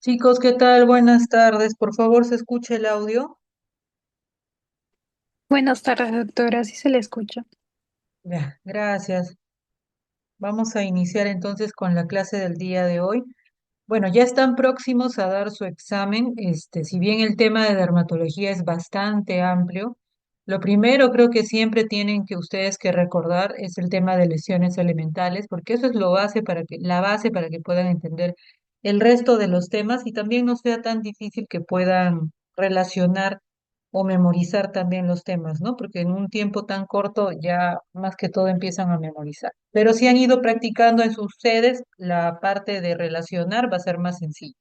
Chicos, ¿qué tal? Buenas tardes. Por favor, se escuche el audio. Buenas tardes, doctora. Sí se le escucha. Ya, gracias. Vamos a iniciar entonces con la clase del día de hoy. Bueno, ya están próximos a dar su examen. Si bien el tema de dermatología es bastante amplio, lo primero creo que siempre tienen que ustedes que recordar es el tema de lesiones elementales, porque eso es la base para que puedan entender el resto de los temas y también no sea tan difícil que puedan relacionar o memorizar también los temas, ¿no? Porque en un tiempo tan corto ya más que todo empiezan a memorizar. Pero si han ido practicando en sus sedes, la parte de relacionar va a ser más sencilla.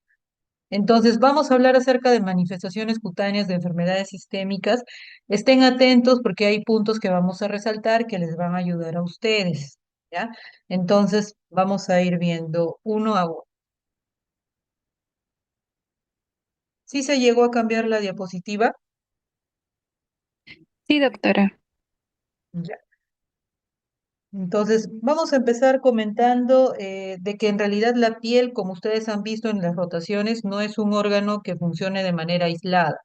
Entonces, vamos a hablar acerca de manifestaciones cutáneas de enfermedades sistémicas. Estén atentos porque hay puntos que vamos a resaltar que les van a ayudar a ustedes, ¿ya? Entonces, vamos a ir viendo uno a uno. ¿Sí se llegó a cambiar la diapositiva? Sí, doctora. Ya. Entonces, vamos a empezar comentando de que en realidad la piel, como ustedes han visto en las rotaciones, no es un órgano que funcione de manera aislada.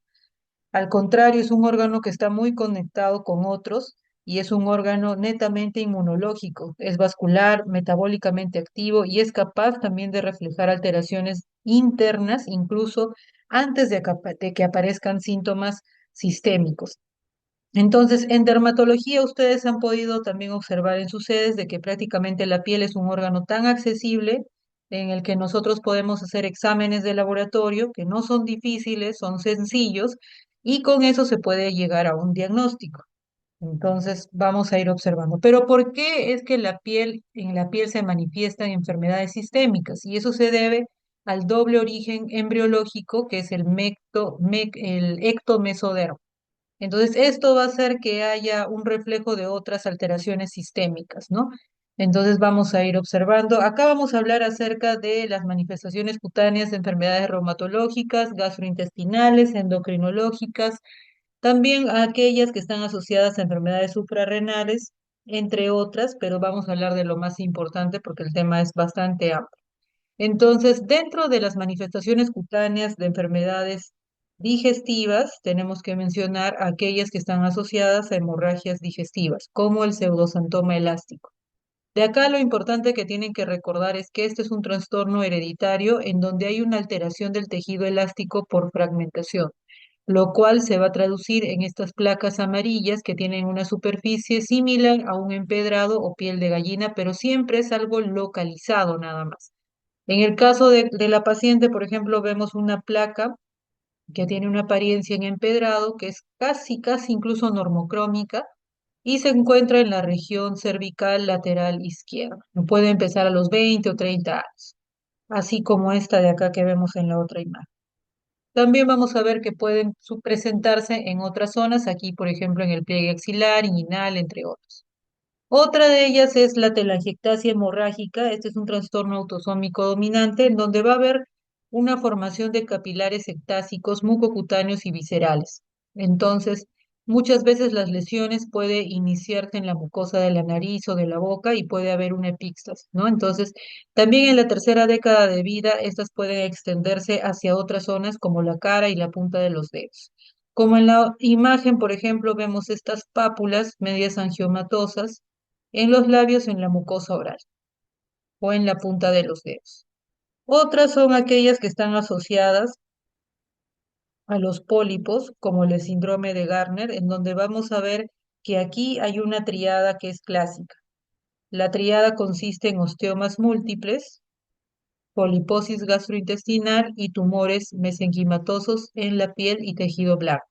Al contrario, es un órgano que está muy conectado con otros y es un órgano netamente inmunológico. Es vascular, metabólicamente activo y es capaz también de reflejar alteraciones internas, incluso antes de que aparezcan síntomas sistémicos. Entonces, en dermatología ustedes han podido también observar en sus sedes de que prácticamente la piel es un órgano tan accesible en el que nosotros podemos hacer exámenes de laboratorio que no son difíciles, son sencillos y con eso se puede llegar a un diagnóstico. Entonces, vamos a ir observando. Pero ¿por qué es que en la piel se manifiestan enfermedades sistémicas? Y eso se debe al doble origen embriológico que es el ectomesodermo. Entonces, esto va a hacer que haya un reflejo de otras alteraciones sistémicas, ¿no? Entonces, vamos a ir observando. Acá vamos a hablar acerca de las manifestaciones cutáneas de enfermedades reumatológicas, gastrointestinales, endocrinológicas, también aquellas que están asociadas a enfermedades suprarrenales, entre otras, pero vamos a hablar de lo más importante porque el tema es bastante amplio. Entonces, dentro de las manifestaciones cutáneas de enfermedades digestivas, tenemos que mencionar aquellas que están asociadas a hemorragias digestivas, como el pseudosantoma elástico. De acá lo importante que tienen que recordar es que este es un trastorno hereditario en donde hay una alteración del tejido elástico por fragmentación, lo cual se va a traducir en estas placas amarillas que tienen una superficie similar a un empedrado o piel de gallina, pero siempre es algo localizado nada más. En el caso de la paciente, por ejemplo, vemos una placa que tiene una apariencia en empedrado, que es casi incluso normocrómica, y se encuentra en la región cervical lateral izquierda. Puede empezar a los 20 o 30 años, así como esta de acá que vemos en la otra imagen. También vamos a ver que pueden presentarse en otras zonas, aquí por ejemplo en el pliegue axilar, inguinal, entre otros. Otra de ellas es la telangiectasia hemorrágica. Este es un trastorno autosómico dominante en donde va a haber una formación de capilares ectásicos mucocutáneos y viscerales. Entonces, muchas veces las lesiones puede iniciarse en la mucosa de la nariz o de la boca y puede haber una epíxtasis, ¿no? Entonces, también en la tercera década de vida, estas pueden extenderse hacia otras zonas como la cara y la punta de los dedos. Como en la imagen, por ejemplo, vemos estas pápulas medias angiomatosas en los labios, en la mucosa oral o en la punta de los dedos. Otras son aquellas que están asociadas a los pólipos, como el síndrome de Garner, en donde vamos a ver que aquí hay una triada que es clásica. La triada consiste en osteomas múltiples, poliposis gastrointestinal y tumores mesenquimatosos en la piel y tejido blanco.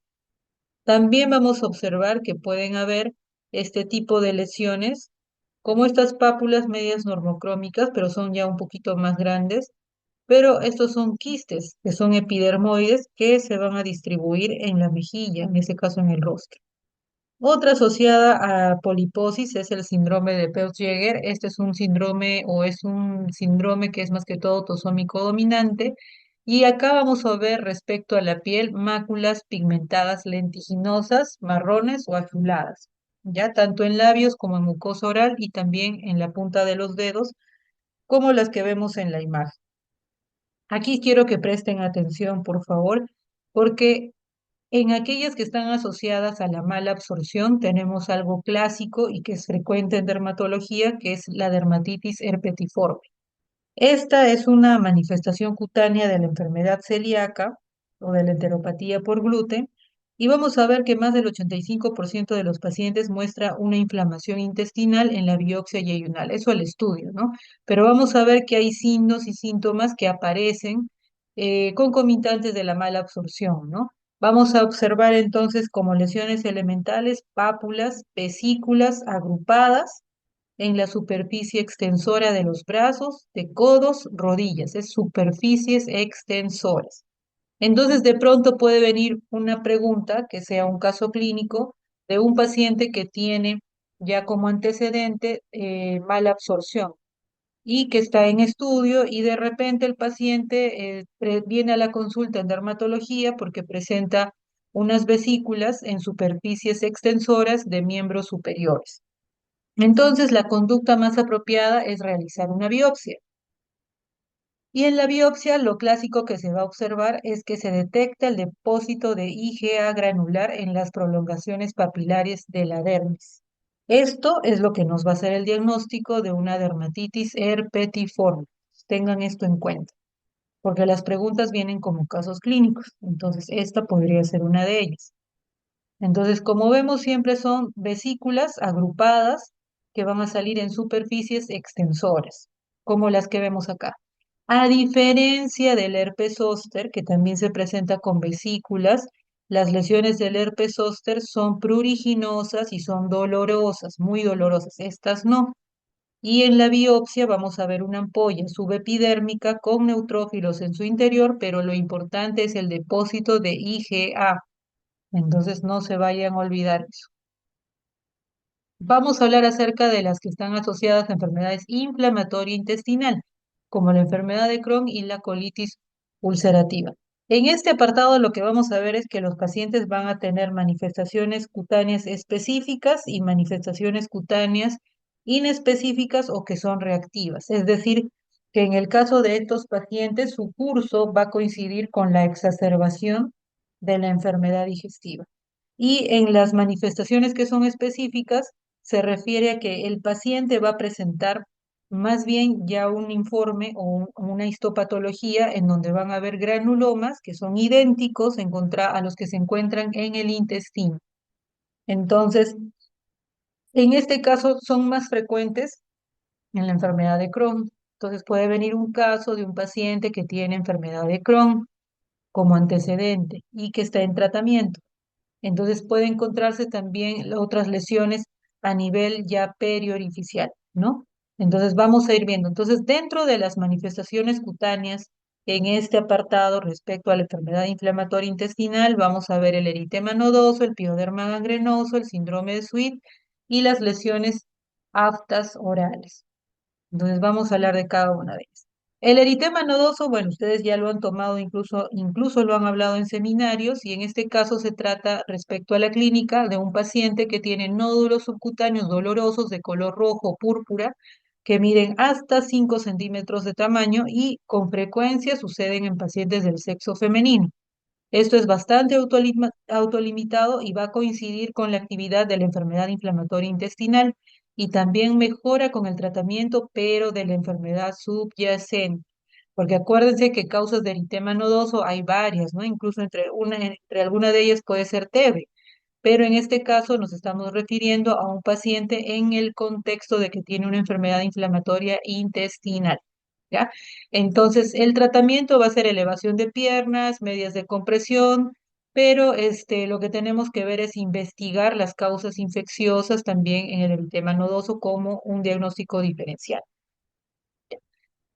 También vamos a observar que pueden haber este tipo de lesiones, como estas pápulas medias normocrómicas, pero son ya un poquito más grandes, pero estos son quistes, que son epidermoides que se van a distribuir en la mejilla, en ese caso en el rostro. Otra asociada a poliposis es el síndrome de Peutz-Jeghers. Este es un síndrome o es un síndrome que es más que todo autosómico dominante. Y acá vamos a ver respecto a la piel máculas pigmentadas lentiginosas, marrones o azuladas, ya tanto en labios como en mucosa oral y también en la punta de los dedos, como las que vemos en la imagen. Aquí quiero que presten atención, por favor, porque en aquellas que están asociadas a la mala absorción tenemos algo clásico y que es frecuente en dermatología, que es la dermatitis herpetiforme. Esta es una manifestación cutánea de la enfermedad celíaca o de la enteropatía por gluten y vamos a ver que más del 85% de los pacientes muestra una inflamación intestinal en la biopsia yeyunal. Eso el estudio, ¿no? Pero vamos a ver que hay signos y síntomas que aparecen concomitantes de la mala absorción, ¿no? Vamos a observar entonces como lesiones elementales, pápulas, vesículas agrupadas en la superficie extensora de los brazos, de codos, rodillas, es superficies extensoras. Entonces, de pronto puede venir una pregunta que sea un caso clínico de un paciente que tiene ya como antecedente mala absorción y que está en estudio y de repente el paciente viene a la consulta en dermatología porque presenta unas vesículas en superficies extensoras de miembros superiores. Entonces, la conducta más apropiada es realizar una biopsia. Y en la biopsia, lo clásico que se va a observar es que se detecta el depósito de IgA granular en las prolongaciones papilares de la dermis. Esto es lo que nos va a hacer el diagnóstico de una dermatitis herpetiforme. Tengan esto en cuenta, porque las preguntas vienen como casos clínicos. Entonces, esta podría ser una de ellas. Entonces, como vemos, siempre son vesículas agrupadas que van a salir en superficies extensoras, como las que vemos acá. A diferencia del herpes zóster, que también se presenta con vesículas, las lesiones del herpes zóster son pruriginosas y son dolorosas, muy dolorosas. Estas no. Y en la biopsia vamos a ver una ampolla subepidérmica con neutrófilos en su interior, pero lo importante es el depósito de IgA. Entonces no se vayan a olvidar eso. Vamos a hablar acerca de las que están asociadas a enfermedades inflamatorias intestinal, como la enfermedad de Crohn y la colitis ulcerativa. En este apartado lo que vamos a ver es que los pacientes van a tener manifestaciones cutáneas específicas y manifestaciones cutáneas inespecíficas o que son reactivas. Es decir, que en el caso de estos pacientes su curso va a coincidir con la exacerbación de la enfermedad digestiva. Y en las manifestaciones que son específicas, se refiere a que el paciente va a presentar más bien ya un informe o una histopatología en donde van a haber granulomas que son idénticos a los que se encuentran en el intestino. Entonces, en este caso son más frecuentes en la enfermedad de Crohn. Entonces puede venir un caso de un paciente que tiene enfermedad de Crohn como antecedente y que está en tratamiento. Entonces puede encontrarse también otras lesiones a nivel ya periorificial, ¿no? Entonces vamos a ir viendo. Entonces, dentro de las manifestaciones cutáneas en este apartado respecto a la enfermedad inflamatoria intestinal, vamos a ver el eritema nodoso, el pioderma gangrenoso, el síndrome de Sweet y las lesiones aftas orales. Entonces vamos a hablar de cada una de ellas. El eritema nodoso, bueno, ustedes ya lo han tomado, incluso lo han hablado en seminarios, y en este caso se trata respecto a la clínica de un paciente que tiene nódulos subcutáneos dolorosos de color rojo púrpura que miden hasta 5 centímetros de tamaño y con frecuencia suceden en pacientes del sexo femenino. Esto es bastante autolimitado y va a coincidir con la actividad de la enfermedad inflamatoria intestinal y también mejora con el tratamiento, pero de la enfermedad subyacente. Porque acuérdense que causas de eritema nodoso hay varias, ¿no? Incluso entre alguna de ellas puede ser TB, pero en este caso nos estamos refiriendo a un paciente en el contexto de que tiene una enfermedad inflamatoria intestinal. ¿Ya? Entonces, el tratamiento va a ser elevación de piernas, medias de compresión, pero lo que tenemos que ver es investigar las causas infecciosas también en el eritema nodoso como un diagnóstico diferencial.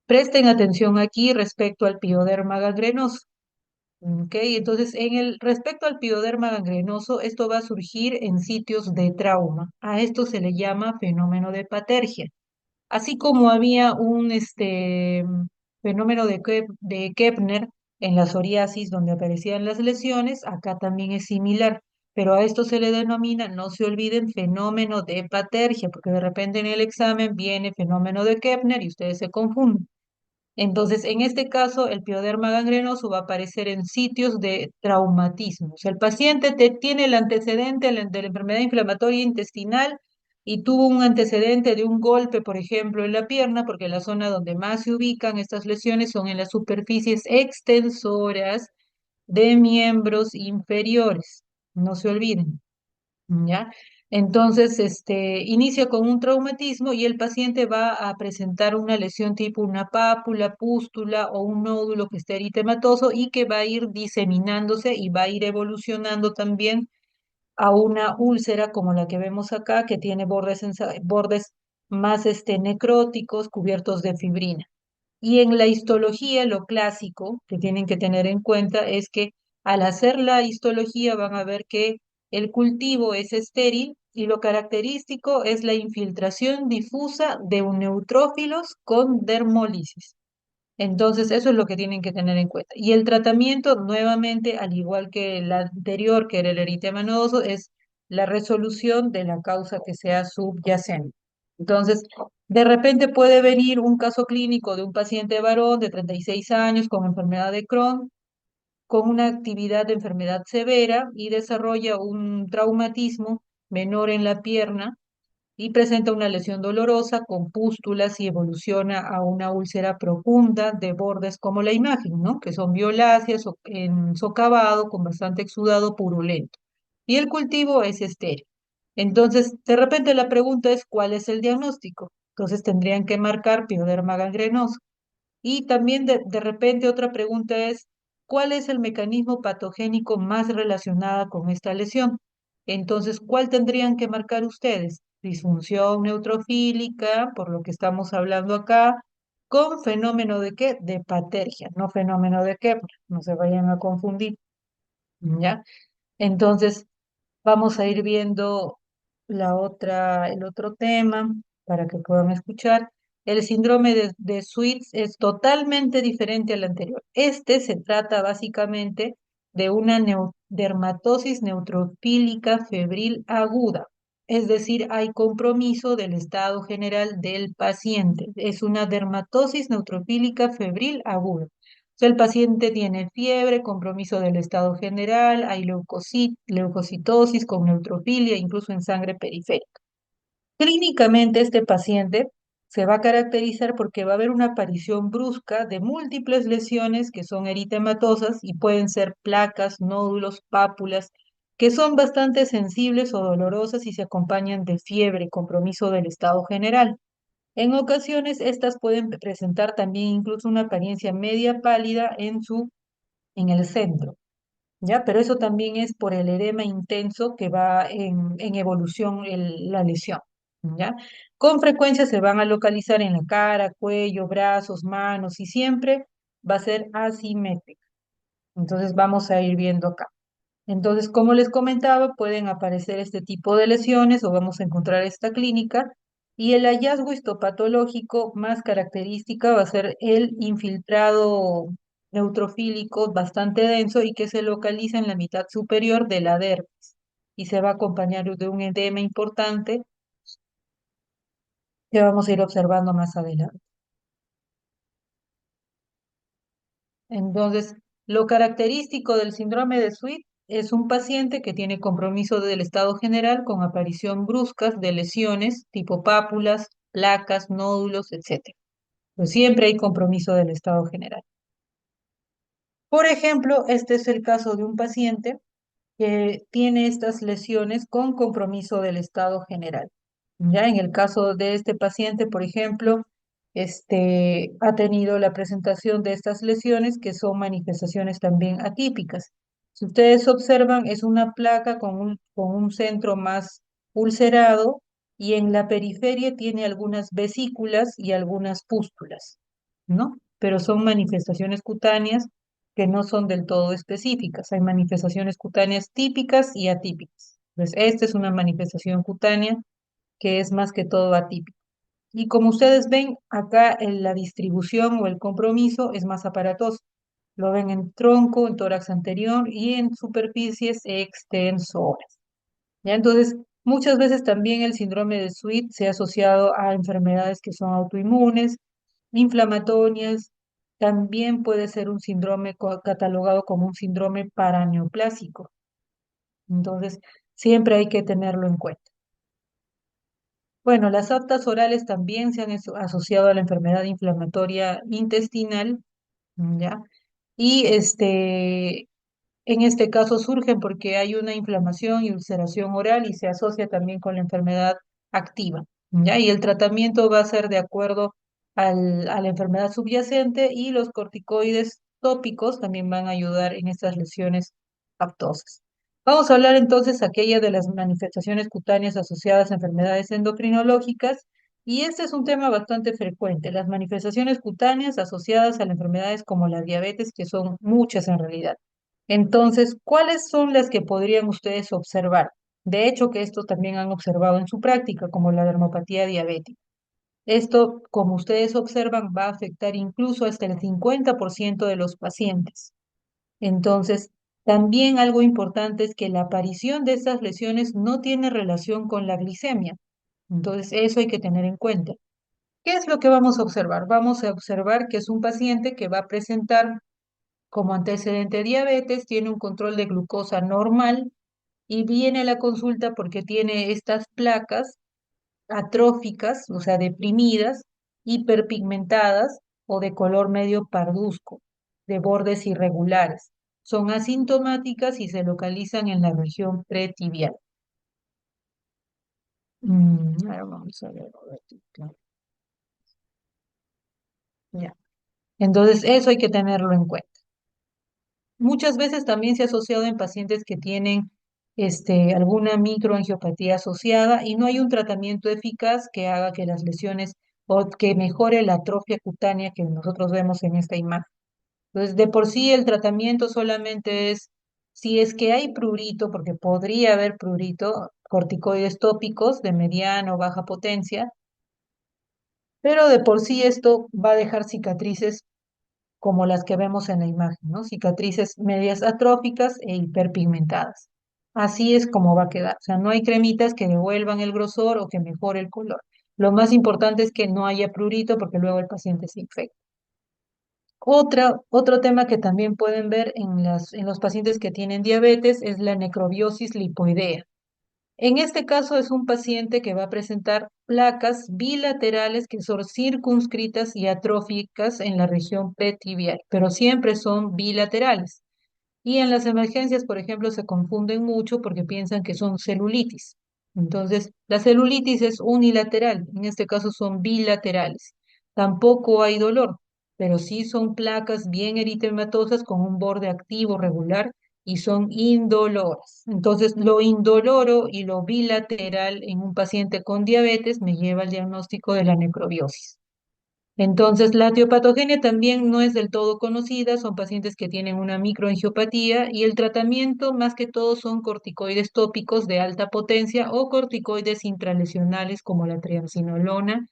Presten atención aquí respecto al pioderma gangrenoso. Ok, entonces respecto al pioderma gangrenoso, esto va a surgir en sitios de trauma. A esto se le llama fenómeno de Patergia. Así como había un fenómeno de Kepner en la psoriasis donde aparecían las lesiones, acá también es similar, pero a esto se le denomina, no se olviden, fenómeno de Patergia, porque de repente en el examen viene fenómeno de Kepner y ustedes se confunden. Entonces, en este caso, el pioderma gangrenoso va a aparecer en sitios de traumatismo. O sea, el paciente tiene el antecedente de la enfermedad inflamatoria intestinal y tuvo un antecedente de un golpe, por ejemplo, en la pierna, porque la zona donde más se ubican estas lesiones son en las superficies extensoras de miembros inferiores. No se olviden. ¿Ya? Entonces, inicia con un traumatismo y el paciente va a presentar una lesión tipo una pápula, pústula o un nódulo que esté eritematoso y que va a ir diseminándose y va a ir evolucionando también a una úlcera como la que vemos acá, que tiene bordes más necróticos cubiertos de fibrina. Y en la histología, lo clásico que tienen que tener en cuenta es que al hacer la histología van a ver que el cultivo es estéril y lo característico es la infiltración difusa de neutrófilos con dermólisis. Entonces, eso es lo que tienen que tener en cuenta. Y el tratamiento, nuevamente, al igual que el anterior, que era el eritema nodoso, es la resolución de la causa que sea subyacente. Entonces, de repente puede venir un caso clínico de un paciente varón de 36 años con enfermedad de Crohn, con una actividad de enfermedad severa y desarrolla un traumatismo menor en la pierna y presenta una lesión dolorosa con pústulas y evoluciona a una úlcera profunda de bordes como la imagen, ¿no? Que son violáceas o en socavado con bastante exudado purulento. Y el cultivo es estéril. Entonces, de repente la pregunta es, ¿cuál es el diagnóstico? Entonces tendrían que marcar pioderma gangrenoso. Y también de repente otra pregunta es, ¿cuál es el mecanismo patogénico más relacionado con esta lesión? Entonces, ¿cuál tendrían que marcar ustedes? Disfunción neutrofílica, por lo que estamos hablando acá, con fenómeno de qué? De patergia, no fenómeno de Kepler, no se vayan a confundir, ¿ya? Entonces, vamos a ir viendo el otro tema para que puedan escuchar. El síndrome de Sweets es totalmente diferente al anterior. Este se trata básicamente de una dermatosis neutrofílica febril aguda, es decir, hay compromiso del estado general del paciente. Es una dermatosis neutrofílica febril aguda. Sea, el paciente tiene fiebre, compromiso del estado general, hay leucocitosis con neutrofilia, incluso en sangre periférica. Clínicamente, este paciente se va a caracterizar porque va a haber una aparición brusca de múltiples lesiones que son eritematosas y pueden ser placas, nódulos, pápulas, que son bastante sensibles o dolorosas y se acompañan de fiebre, compromiso del estado general. En ocasiones, estas pueden presentar también incluso una apariencia media pálida en el centro, ¿ya? Pero eso también es por el edema intenso que va en evolución la lesión, ¿ya? Con frecuencia se van a localizar en la cara, cuello, brazos, manos y siempre va a ser asimétrica. Entonces vamos a ir viendo acá. Entonces, como les comentaba, pueden aparecer este tipo de lesiones o vamos a encontrar esta clínica y el hallazgo histopatológico más característica va a ser el infiltrado neutrofílico bastante denso y que se localiza en la mitad superior de la dermis y se va a acompañar de un edema importante que vamos a ir observando más adelante. Entonces, lo característico del síndrome de Sweet es un paciente que tiene compromiso del estado general con aparición bruscas de lesiones tipo pápulas, placas, nódulos, etc. Pues siempre hay compromiso del estado general. Por ejemplo, este es el caso de un paciente que tiene estas lesiones con compromiso del estado general. Ya en el caso de este paciente, por ejemplo, ha tenido la presentación de estas lesiones que son manifestaciones también atípicas. Si ustedes observan, es una placa con un centro más ulcerado y en la periferia tiene algunas vesículas y algunas pústulas, ¿no? Pero son manifestaciones cutáneas que no son del todo específicas. Hay manifestaciones cutáneas típicas y atípicas. Pues esta es una manifestación cutánea que es más que todo atípica. Y como ustedes ven, acá en la distribución o el compromiso es más aparatoso. Lo ven en tronco, en tórax anterior y en superficies extensoras. ¿Ya? Entonces, muchas veces también el síndrome de Sweet se ha asociado a enfermedades que son autoinmunes, inflamatorias, también puede ser un síndrome catalogado como un síndrome paraneoplásico. Entonces, siempre hay que tenerlo en cuenta. Bueno, las aftas orales también se han asociado a la enfermedad inflamatoria intestinal, ¿ya? Y en este caso surgen porque hay una inflamación y ulceración oral y se asocia también con la enfermedad activa, ¿ya? Y el tratamiento va a ser de acuerdo a la enfermedad subyacente y los corticoides tópicos también van a ayudar en estas lesiones aftosas. Vamos a hablar entonces aquella de las manifestaciones cutáneas asociadas a enfermedades endocrinológicas y este es un tema bastante frecuente, las manifestaciones cutáneas asociadas a las enfermedades como la diabetes, que son muchas en realidad. Entonces, ¿cuáles son las que podrían ustedes observar? De hecho, que esto también han observado en su práctica, como la dermopatía diabética. Esto, como ustedes observan, va a afectar incluso hasta el 50% de los pacientes. Entonces, también algo importante es que la aparición de estas lesiones no tiene relación con la glicemia. Entonces, eso hay que tener en cuenta. ¿Qué es lo que vamos a observar? Vamos a observar que es un paciente que va a presentar como antecedente diabetes, tiene un control de glucosa normal y viene a la consulta porque tiene estas placas atróficas, o sea, deprimidas, hiperpigmentadas o de color medio parduzco, de bordes irregulares. Son asintomáticas y se localizan en la región pretibial. Ahora vamos a ver. Claro, ya. Entonces, eso hay que tenerlo en cuenta. Muchas veces también se ha asociado en pacientes que tienen alguna microangiopatía asociada y no hay un tratamiento eficaz que haga que las lesiones o que mejore la atrofia cutánea que nosotros vemos en esta imagen. Entonces, de por sí el tratamiento solamente es, si es que hay prurito, porque podría haber prurito, corticoides tópicos de mediana o baja potencia, pero de por sí esto va a dejar cicatrices como las que vemos en la imagen, ¿no? Cicatrices medias atróficas e hiperpigmentadas. Así es como va a quedar. O sea, no hay cremitas que devuelvan el grosor o que mejore el color. Lo más importante es que no haya prurito porque luego el paciente se infecta. Otro tema que también pueden ver en los pacientes que tienen diabetes es la necrobiosis lipoidea. En este caso es un paciente que va a presentar placas bilaterales que son circunscritas y atróficas en la región pretibial, pero siempre son bilaterales. Y en las emergencias, por ejemplo, se confunden mucho porque piensan que son celulitis. Entonces, la celulitis es unilateral, en este caso son bilaterales. Tampoco hay dolor, pero sí son placas bien eritematosas con un borde activo regular y son indoloras. Entonces, lo indoloro y lo bilateral en un paciente con diabetes me lleva al diagnóstico de la necrobiosis. Entonces, la etiopatogenia también no es del todo conocida, son pacientes que tienen una microangiopatía y el tratamiento más que todo son corticoides tópicos de alta potencia o corticoides intralesionales como la triamcinolona,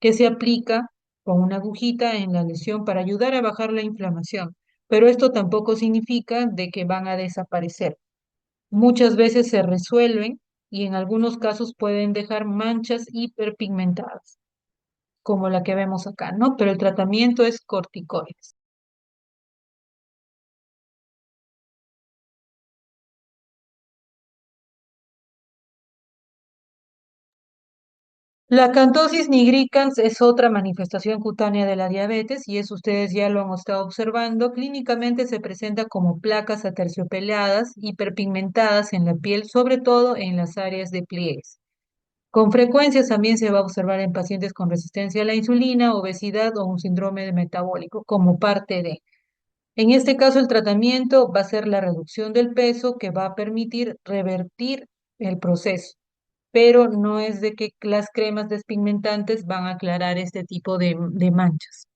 que se aplica con una agujita en la lesión para ayudar a bajar la inflamación. Pero esto tampoco significa de que van a desaparecer. Muchas veces se resuelven y en algunos casos pueden dejar manchas hiperpigmentadas como la que vemos acá, ¿no? Pero el tratamiento es corticoides. La acantosis nigricans es otra manifestación cutánea de la diabetes y eso ustedes ya lo han estado observando. Clínicamente se presenta como placas aterciopeladas, hiperpigmentadas en la piel, sobre todo en las áreas de pliegues. Con frecuencia también se va a observar en pacientes con resistencia a la insulina, obesidad o un síndrome de metabólico como parte de. En este caso, el tratamiento va a ser la reducción del peso que va a permitir revertir el proceso, pero no es de que las cremas despigmentantes van a aclarar este tipo de manchas.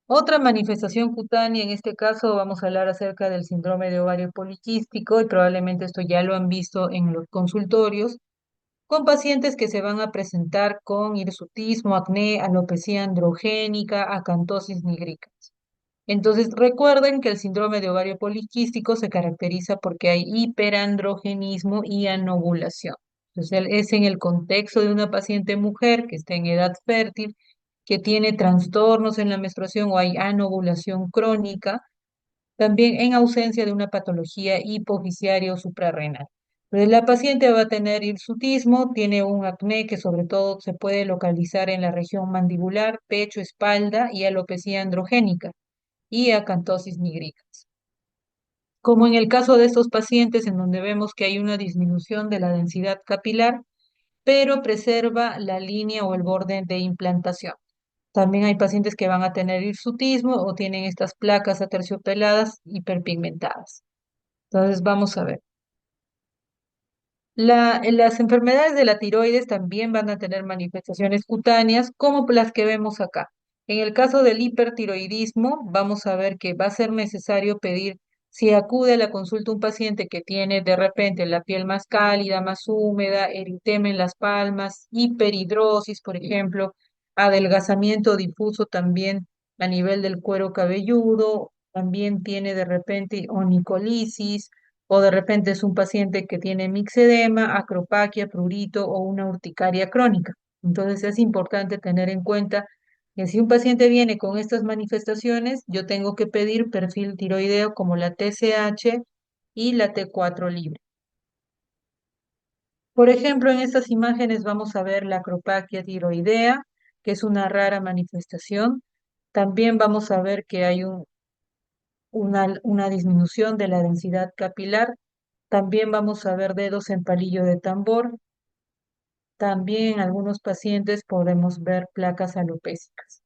Otra manifestación cutánea, en este caso vamos a hablar acerca del síndrome de ovario poliquístico y probablemente esto ya lo han visto en los consultorios, con pacientes que se van a presentar con hirsutismo, acné, alopecia androgénica, acantosis nigricans. Entonces, recuerden que el síndrome de ovario poliquístico se caracteriza porque hay hiperandrogenismo y anovulación. Entonces, es en el contexto de una paciente mujer que está en edad fértil, que tiene trastornos en la menstruación o hay anovulación crónica, también en ausencia de una patología hipofisiaria o suprarrenal. Entonces, la paciente va a tener hirsutismo, tiene un acné que sobre todo se puede localizar en la región mandibular, pecho, espalda y alopecia androgénica y acantosis nigricans. Como en el caso de estos pacientes en donde vemos que hay una disminución de la densidad capilar, pero preserva la línea o el borde de implantación. También hay pacientes que van a tener hirsutismo o tienen estas placas aterciopeladas hiperpigmentadas. Entonces, vamos a ver. Las enfermedades de la tiroides también van a tener manifestaciones cutáneas como las que vemos acá. En el caso del hipertiroidismo, vamos a ver que va a ser necesario pedir, si acude a la consulta un paciente que tiene de repente la piel más cálida, más húmeda, eritema en las palmas, hiperhidrosis, por ejemplo, adelgazamiento difuso también a nivel del cuero cabelludo, también tiene de repente onicolisis, o de repente es un paciente que tiene mixedema, acropaquia, prurito o una urticaria crónica. Entonces es importante tener en cuenta que si un paciente viene con estas manifestaciones, yo tengo que pedir perfil tiroideo como la TSH y la T4 libre. Por ejemplo, en estas imágenes vamos a ver la acropaquia tiroidea, que es una rara manifestación. También vamos a ver que hay una disminución de la densidad capilar. También vamos a ver dedos en palillo de tambor. También en algunos pacientes podemos ver placas alopécicas.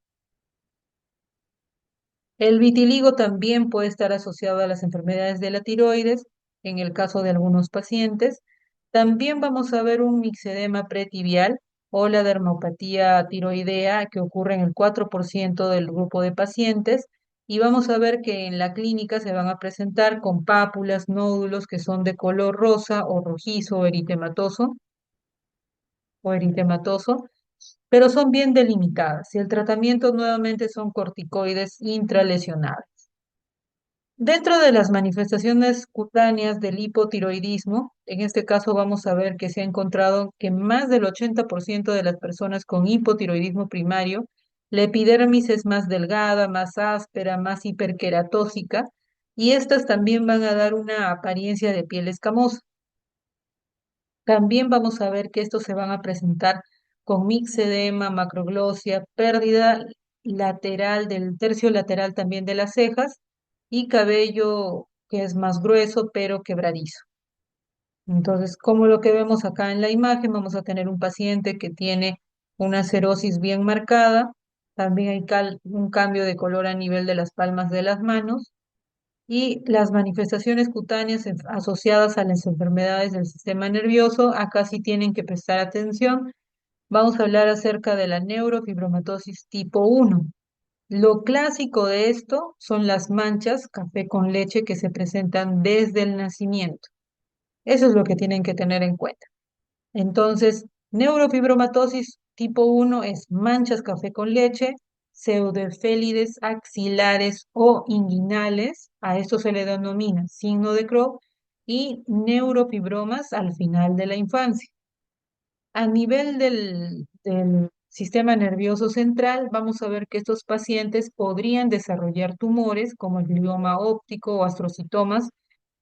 El vitiligo también puede estar asociado a las enfermedades de la tiroides, en el caso de algunos pacientes. También vamos a ver un mixedema pretibial o la dermopatía tiroidea que ocurre en el 4% del grupo de pacientes. Y vamos a ver que en la clínica se van a presentar con pápulas, nódulos que son de color rosa o rojizo o eritematoso, pero son bien delimitadas y el tratamiento nuevamente son corticoides intralesionales. Dentro de las manifestaciones cutáneas del hipotiroidismo, en este caso vamos a ver que se ha encontrado que más del 80% de las personas con hipotiroidismo primario, la epidermis es más delgada, más áspera, más hiperqueratósica, y estas también van a dar una apariencia de piel escamosa. También vamos a ver que estos se van a presentar con mixedema, macroglosia, pérdida lateral del tercio lateral también de las cejas y cabello que es más grueso pero quebradizo. Entonces, como lo que vemos acá en la imagen, vamos a tener un paciente que tiene una cerosis bien marcada, también hay un cambio de color a nivel de las palmas de las manos y las manifestaciones cutáneas asociadas a las enfermedades del sistema nervioso, acá sí tienen que prestar atención. Vamos a hablar acerca de la neurofibromatosis tipo 1. Lo clásico de esto son las manchas café con leche que se presentan desde el nacimiento. Eso es lo que tienen que tener en cuenta. Entonces, neurofibromatosis tipo 1 es manchas café con leche, pseudoefélides axilares o inguinales, a esto se le denomina signo de Crohn, y neurofibromas al final de la infancia. A nivel del sistema nervioso central, vamos a ver que estos pacientes podrían desarrollar tumores como el glioma óptico o astrocitomas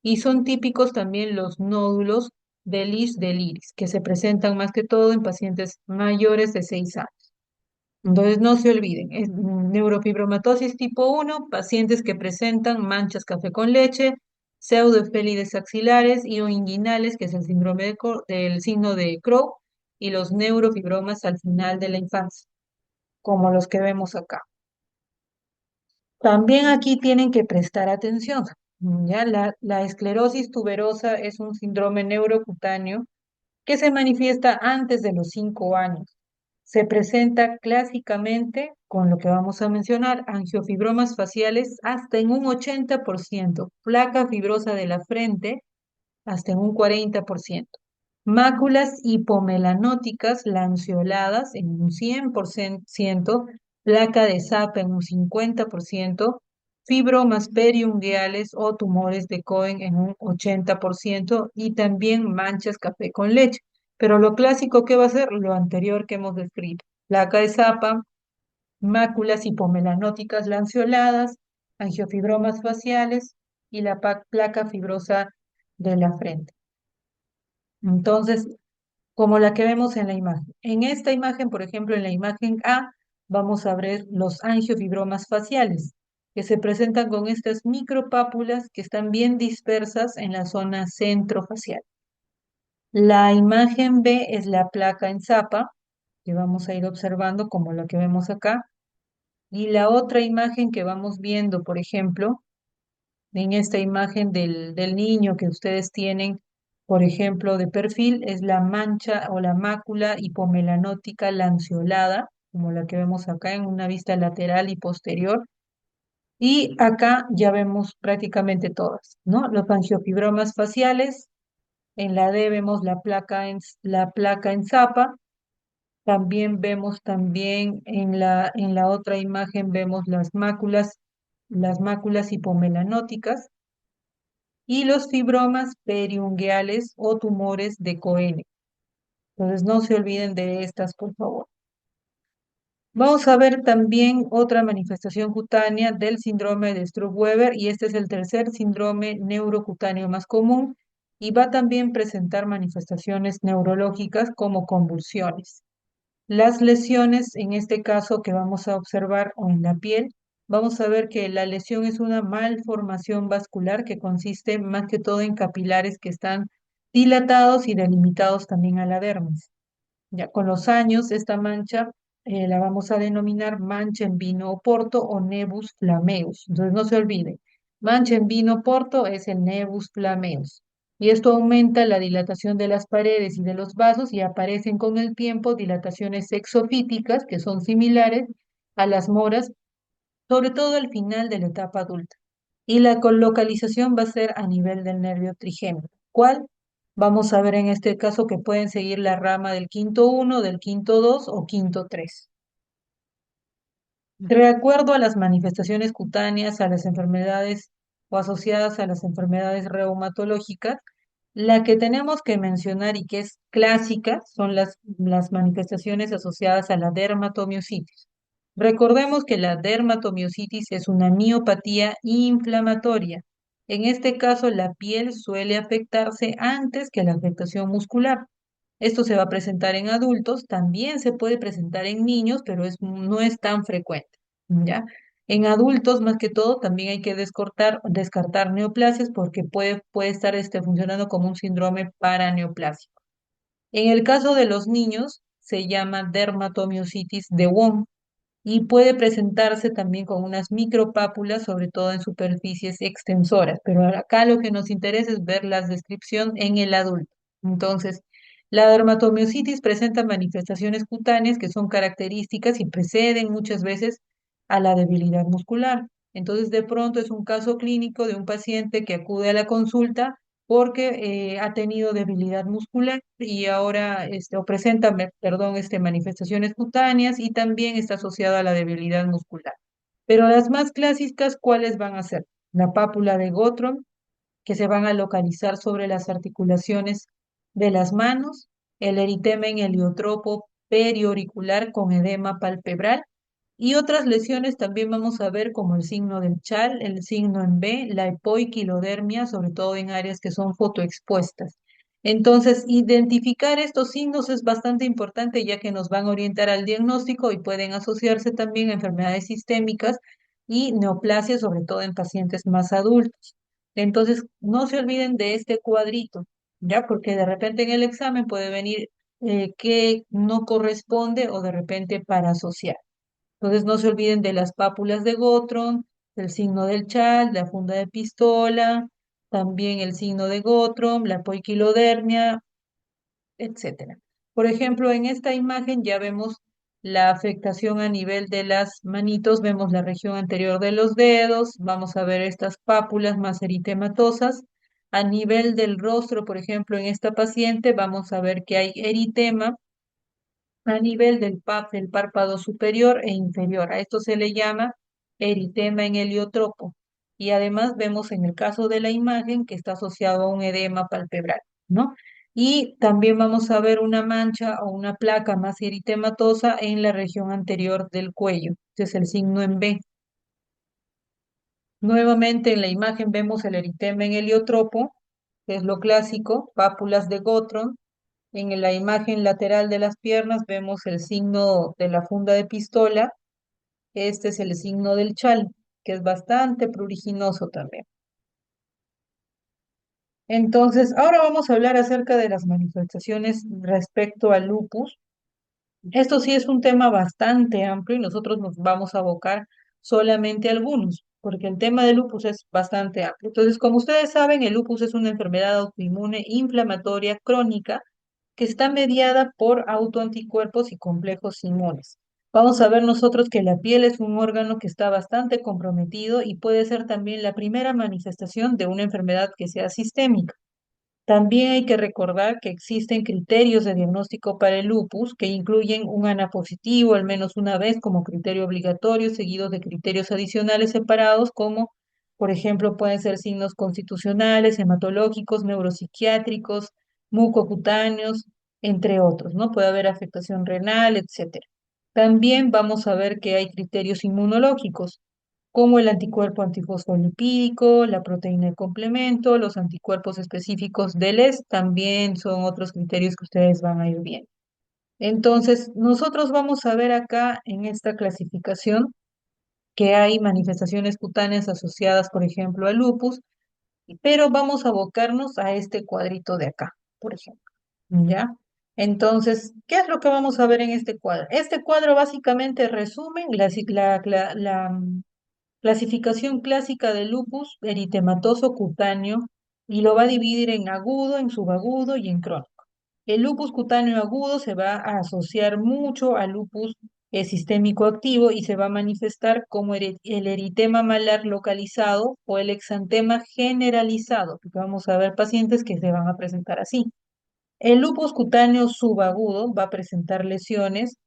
y son típicos también los nódulos de lis del iris, que se presentan más que todo en pacientes mayores de 6 años. Entonces, no se olviden, es neurofibromatosis tipo 1, pacientes que presentan manchas café con leche, pseudoefélides axilares y o inguinales, que es el síndrome del signo de Crohn, y los neurofibromas al final de la infancia, como los que vemos acá. También aquí tienen que prestar atención. Ya la esclerosis tuberosa es un síndrome neurocutáneo que se manifiesta antes de los 5 años. Se presenta clásicamente con lo que vamos a mencionar, angiofibromas faciales hasta en un 80%, placa fibrosa de la frente hasta en un 40%, máculas hipomelanóticas lanceoladas en un 100%, placa de Sapa en un 50%, fibromas periungueales o tumores de Cohen en un 80% y también manchas café con leche. Pero lo clásico, ¿qué va a ser? Lo anterior que hemos descrito. Placa de Zapa, máculas hipomelanóticas lanceoladas, angiofibromas faciales y la placa fibrosa de la frente. Entonces, como la que vemos en la imagen. En esta imagen, por ejemplo, en la imagen A, vamos a ver los angiofibromas faciales, que se presentan con estas micropápulas que están bien dispersas en la zona centrofacial. La imagen B es la placa en Zapa, que vamos a ir observando como la que vemos acá. Y la otra imagen que vamos viendo, por ejemplo, en esta imagen del niño que ustedes tienen, por ejemplo, de perfil, es la mancha o la mácula hipomelanótica lanceolada, como la que vemos acá en una vista lateral y posterior. Y acá ya vemos prácticamente todas, ¿no? Los angiofibromas faciales, en la D vemos la placa en Zapa, también vemos también en la otra imagen vemos las máculas hipomelanóticas y los fibromas periungueales o tumores de Cohen. Entonces no se olviden de estas, por favor. Vamos a ver también otra manifestación cutánea del síndrome de Stroop-Weber y este es el tercer síndrome neurocutáneo más común y va también a presentar manifestaciones neurológicas como convulsiones. Las lesiones, en este caso que vamos a observar o en la piel, vamos a ver que la lesión es una malformación vascular que consiste más que todo en capilares que están dilatados y delimitados también a la dermis. Ya con los años, esta mancha la vamos a denominar mancha en vino o porto o nebus flameus. Entonces no se olvide, mancha en vino porto es el nebus flameus. Y esto aumenta la dilatación de las paredes y de los vasos y aparecen con el tiempo dilataciones exofíticas que son similares a las moras, sobre todo al final de la etapa adulta. Y la colocalización va a ser a nivel del nervio trigémino. ¿Cuál? Vamos a ver en este caso que pueden seguir la rama del quinto uno, del quinto 2 o quinto 3. De acuerdo a las manifestaciones cutáneas, a las enfermedades o asociadas a las enfermedades reumatológicas, la que tenemos que mencionar y que es clásica son las manifestaciones asociadas a la dermatomiositis. Recordemos que la dermatomiositis es una miopatía inflamatoria. En este caso, la piel suele afectarse antes que la afectación muscular. Esto se va a presentar en adultos, también se puede presentar en niños, pero no es tan frecuente, ¿ya? En adultos, más que todo, también hay que descartar neoplasias porque puede estar funcionando como un síndrome paraneoplásico. En el caso de los niños, se llama dermatomiositis de Wong y puede presentarse también con unas micropápulas, sobre todo en superficies extensoras, pero acá lo que nos interesa es ver la descripción en el adulto. Entonces, la dermatomiositis presenta manifestaciones cutáneas que son características y preceden muchas veces a la debilidad muscular. Entonces, de pronto es un caso clínico de un paciente que acude a la consulta porque ha tenido debilidad muscular y ahora o presenta, perdón, manifestaciones cutáneas y también está asociado a la debilidad muscular. Pero las más clásicas, ¿cuáles van a ser? La pápula de Gottron, que se van a localizar sobre las articulaciones de las manos, el eritema en heliotropo periauricular con edema palpebral y otras lesiones también vamos a ver como el signo del chal, el signo en B, la epoiquilodermia, sobre todo en áreas que son fotoexpuestas. Entonces, identificar estos signos es bastante importante ya que nos van a orientar al diagnóstico y pueden asociarse también a enfermedades sistémicas y neoplasias, sobre todo en pacientes más adultos. Entonces, no se olviden de este cuadrito, ¿ya? Porque de repente en el examen puede venir que no corresponde o de repente para asociar. Entonces, no se olviden de las pápulas de Gottron, el signo del chal, la funda de pistola, también el signo de Gottron, la poiquilodermia, etcétera. Por ejemplo, en esta imagen ya vemos la afectación a nivel de las manitos, vemos la región anterior de los dedos, vamos a ver estas pápulas más eritematosas. A nivel del rostro, por ejemplo, en esta paciente vamos a ver que hay eritema a nivel del párpado superior e inferior. A esto se le llama eritema en heliotropo. Y además vemos en el caso de la imagen que está asociado a un edema palpebral, ¿no? Y también vamos a ver una mancha o una placa más eritematosa en la región anterior del cuello, que es el signo en B. Nuevamente en la imagen vemos el eritema en heliotropo, que es lo clásico, pápulas de Gottron. En la imagen lateral de las piernas vemos el signo de la funda de pistola. Este es el signo del chal, que es bastante pruriginoso también. Entonces, ahora vamos a hablar acerca de las manifestaciones respecto al lupus. Esto sí es un tema bastante amplio y nosotros nos vamos a abocar solamente a algunos, porque el tema del lupus es bastante amplio. Entonces, como ustedes saben, el lupus es una enfermedad autoinmune inflamatoria crónica que está mediada por autoanticuerpos y complejos inmunes. Vamos a ver nosotros que la piel es un órgano que está bastante comprometido y puede ser también la primera manifestación de una enfermedad que sea sistémica. También hay que recordar que existen criterios de diagnóstico para el lupus que incluyen un ANA positivo al menos una vez como criterio obligatorio, seguidos de criterios adicionales separados como, por ejemplo, pueden ser signos constitucionales, hematológicos, neuropsiquiátricos, mucocutáneos, entre otros, ¿no? Puede haber afectación renal, etcétera. También vamos a ver que hay criterios inmunológicos como el anticuerpo antifosfolipídico, la proteína de complemento, los anticuerpos específicos del ES, también son otros criterios que ustedes van a ir viendo. Entonces, nosotros vamos a ver acá en esta clasificación que hay manifestaciones cutáneas asociadas, por ejemplo, al lupus, pero vamos a abocarnos a este cuadrito de acá, por ejemplo, ¿ya? Entonces, ¿qué es lo que vamos a ver en este cuadro? Este cuadro básicamente resume la clasificación clásica de lupus eritematoso cutáneo y lo va a dividir en agudo, en subagudo y en crónico. El lupus cutáneo agudo se va a asociar mucho al lupus sistémico activo y se va a manifestar como el eritema malar localizado o el exantema generalizado, porque vamos a ver pacientes que se van a presentar así. El lupus cutáneo subagudo va a presentar lesiones,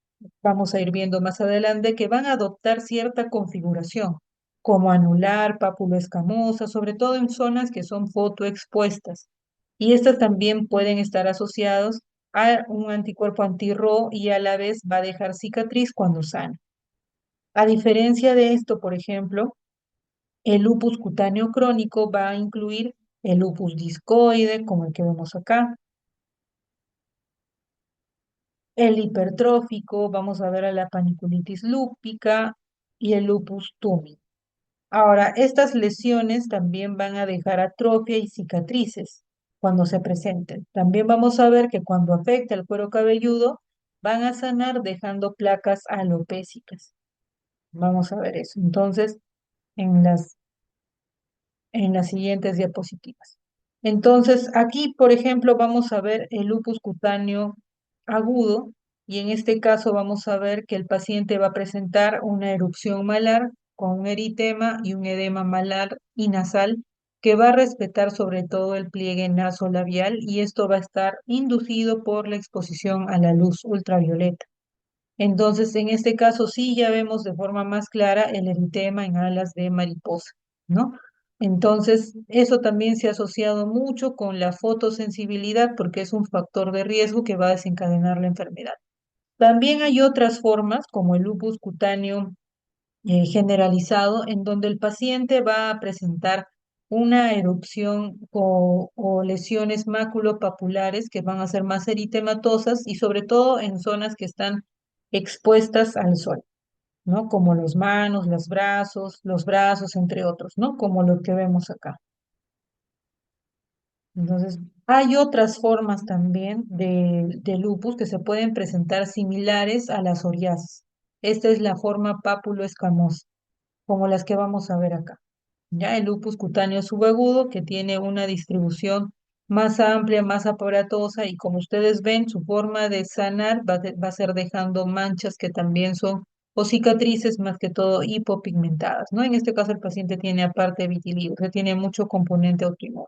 vamos a ir viendo más adelante, que van a adoptar cierta configuración, como anular, pápulo escamosa, sobre todo en zonas que son fotoexpuestas. Y estas también pueden estar asociados a un anticuerpo anti-RO y a la vez va a dejar cicatriz cuando sana. A diferencia de esto, por ejemplo, el lupus cutáneo crónico va a incluir el lupus discoide, como el que vemos acá, el hipertrófico, vamos a ver a la paniculitis lúpica y el lupus tumí. Ahora, estas lesiones también van a dejar atrofia y cicatrices cuando se presenten. También vamos a ver que cuando afecta el cuero cabelludo, van a sanar dejando placas alopécicas. Vamos a ver eso. Entonces, en las siguientes diapositivas. Entonces, aquí, por ejemplo, vamos a ver el lupus cutáneo agudo y en este caso vamos a ver que el paciente va a presentar una erupción malar con un eritema y un edema malar y nasal que va a respetar sobre todo el pliegue nasolabial y esto va a estar inducido por la exposición a la luz ultravioleta. Entonces, en este caso sí ya vemos de forma más clara el eritema en alas de mariposa, ¿no? Entonces, eso también se ha asociado mucho con la fotosensibilidad porque es un factor de riesgo que va a desencadenar la enfermedad. También hay otras formas, como el lupus cutáneo generalizado, en donde el paciente va a presentar una erupción o lesiones maculopapulares que van a ser más eritematosas y sobre todo en zonas que están expuestas al sol, ¿no? Como los brazos, entre otros, ¿no? Como lo que vemos acá. Entonces, hay otras formas también de lupus que se pueden presentar similares a la psoriasis. Esta es la forma pápulo-escamosa, como las que vamos a ver acá. Ya el lupus cutáneo subagudo, que tiene una distribución más amplia, más aparatosa, y como ustedes ven, su forma de sanar va a ser dejando manchas que también son, o cicatrices más que todo hipopigmentadas, ¿no? En este caso el paciente tiene aparte vitiligo, que tiene mucho componente autoinmune.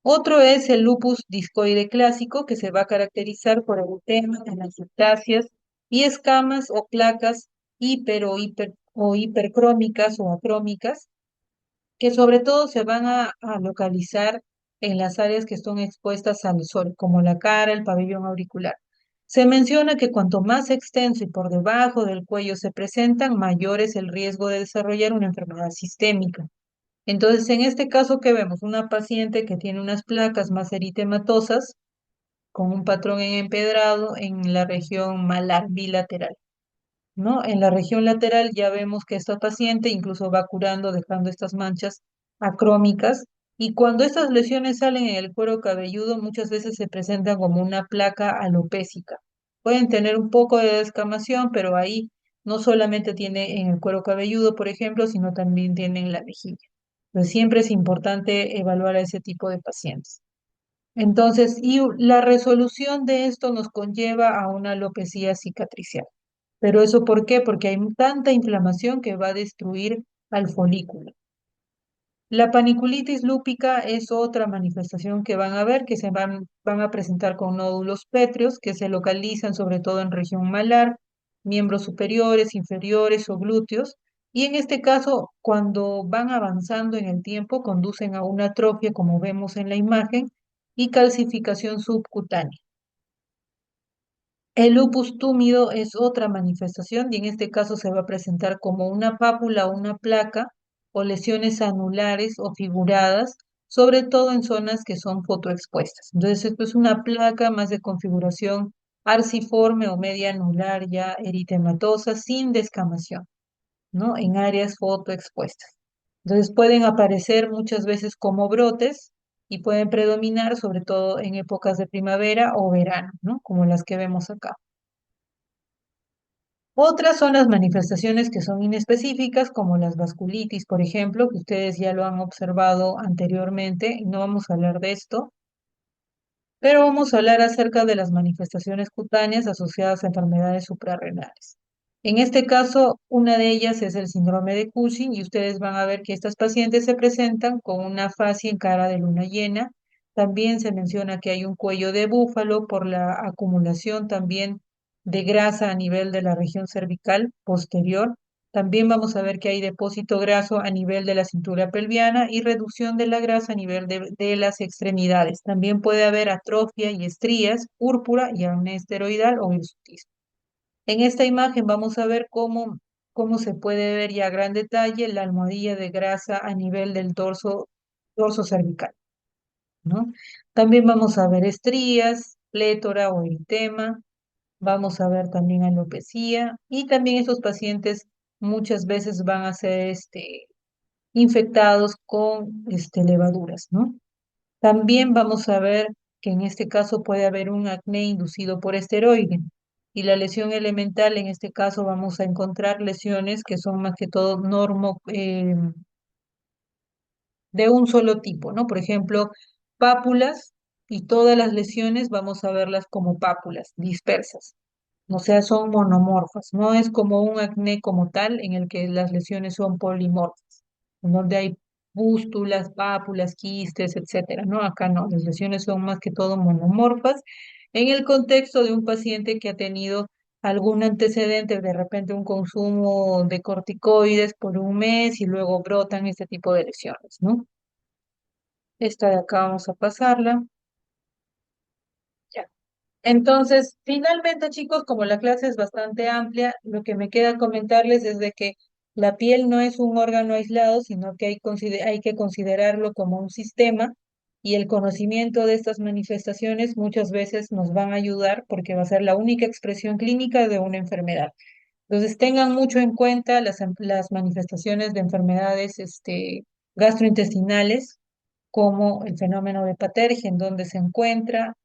Otro es el lupus discoide clásico, que se va a caracterizar por edemas, telangiectasias y escamas o placas o hipercrómicas o acrómicas, que sobre todo se van a localizar en las áreas que están expuestas al sol, como la cara, el pabellón auricular. Se menciona que cuanto más extenso y por debajo del cuello se presentan, mayor es el riesgo de desarrollar una enfermedad sistémica. Entonces, en este caso que vemos, una paciente que tiene unas placas más eritematosas con un patrón en empedrado en la región malar bilateral, ¿no? En la región lateral ya vemos que esta paciente incluso va curando, dejando estas manchas acrómicas, y cuando estas lesiones salen en el cuero cabelludo, muchas veces se presentan como una placa alopécica. Pueden tener un poco de descamación, pero ahí no solamente tiene en el cuero cabelludo, por ejemplo, sino también tiene en la mejilla. Entonces, siempre es importante evaluar a ese tipo de pacientes. Entonces, y la resolución de esto nos conlleva a una alopecia cicatricial. ¿Pero eso por qué? Porque hay tanta inflamación que va a destruir al folículo. La paniculitis lúpica es otra manifestación que van a ver, que van a presentar con nódulos pétreos que se localizan sobre todo en región malar, miembros superiores, inferiores o glúteos. Y en este caso, cuando van avanzando en el tiempo, conducen a una atrofia, como vemos en la imagen, y calcificación subcutánea. El lupus túmido es otra manifestación y en este caso se va a presentar como una pápula o una placa o lesiones anulares o figuradas, sobre todo en zonas que son fotoexpuestas. Entonces, esto es una placa más de configuración arciforme o media anular ya eritematosa sin descamación, ¿no? En áreas fotoexpuestas. Entonces, pueden aparecer muchas veces como brotes y pueden predominar sobre todo en épocas de primavera o verano, ¿no? Como las que vemos acá. Otras son las manifestaciones que son inespecíficas, como las vasculitis, por ejemplo, que ustedes ya lo han observado anteriormente, y no vamos a hablar de esto, pero vamos a hablar acerca de las manifestaciones cutáneas asociadas a enfermedades suprarrenales. En este caso, una de ellas es el síndrome de Cushing y ustedes van a ver que estas pacientes se presentan con una fascia en cara de luna llena. También se menciona que hay un cuello de búfalo por la acumulación también de grasa a nivel de la región cervical posterior. También vamos a ver que hay depósito graso a nivel de la cintura pelviana y reducción de la grasa a nivel de las extremidades. También puede haber atrofia y estrías, púrpura y acné esteroidal o hirsutismo. En esta imagen vamos a ver cómo se puede ver ya a gran detalle la almohadilla de grasa a nivel del dorso cervical, ¿no? También vamos a ver estrías, plétora o eritema, vamos a ver también alopecia y también estos pacientes muchas veces van a ser infectados con levaduras, ¿no? También vamos a ver que en este caso puede haber un acné inducido por esteroide. Y la lesión elemental, en este caso vamos a encontrar lesiones que son más que todo de un solo tipo, ¿no? Por ejemplo, pápulas y todas las lesiones vamos a verlas como pápulas dispersas, o sea, son monomorfas, no es como un acné como tal en el que las lesiones son polimorfas, en donde hay pústulas, pápulas, quistes, etcétera, ¿no? Acá no, las lesiones son más que todo monomorfas en el contexto de un paciente que ha tenido algún antecedente, de repente un consumo de corticoides por un mes y luego brotan este tipo de lesiones, ¿no? Esta de acá vamos a pasarla. Ya. Entonces, finalmente, chicos, como la clase es bastante amplia, lo que me queda comentarles es de que la piel no es un órgano aislado, sino que hay que considerarlo como un sistema y el conocimiento de estas manifestaciones muchas veces nos van a ayudar porque va a ser la única expresión clínica de una enfermedad. Entonces, tengan mucho en cuenta las manifestaciones de enfermedades gastrointestinales, como el fenómeno de Paterge, en donde se encuentra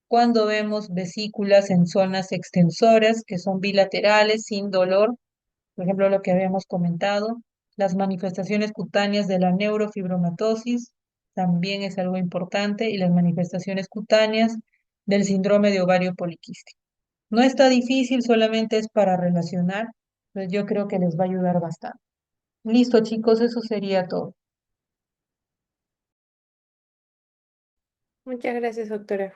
cuando vemos vesículas en zonas extensoras que son bilaterales, sin dolor, por ejemplo, lo que habíamos comentado, las manifestaciones cutáneas de la neurofibromatosis también es algo importante y las manifestaciones cutáneas del síndrome de ovario poliquístico. No está difícil, solamente es para relacionar, pues yo creo que les va a ayudar bastante. Listo, chicos, eso sería todo. Muchas gracias, doctora.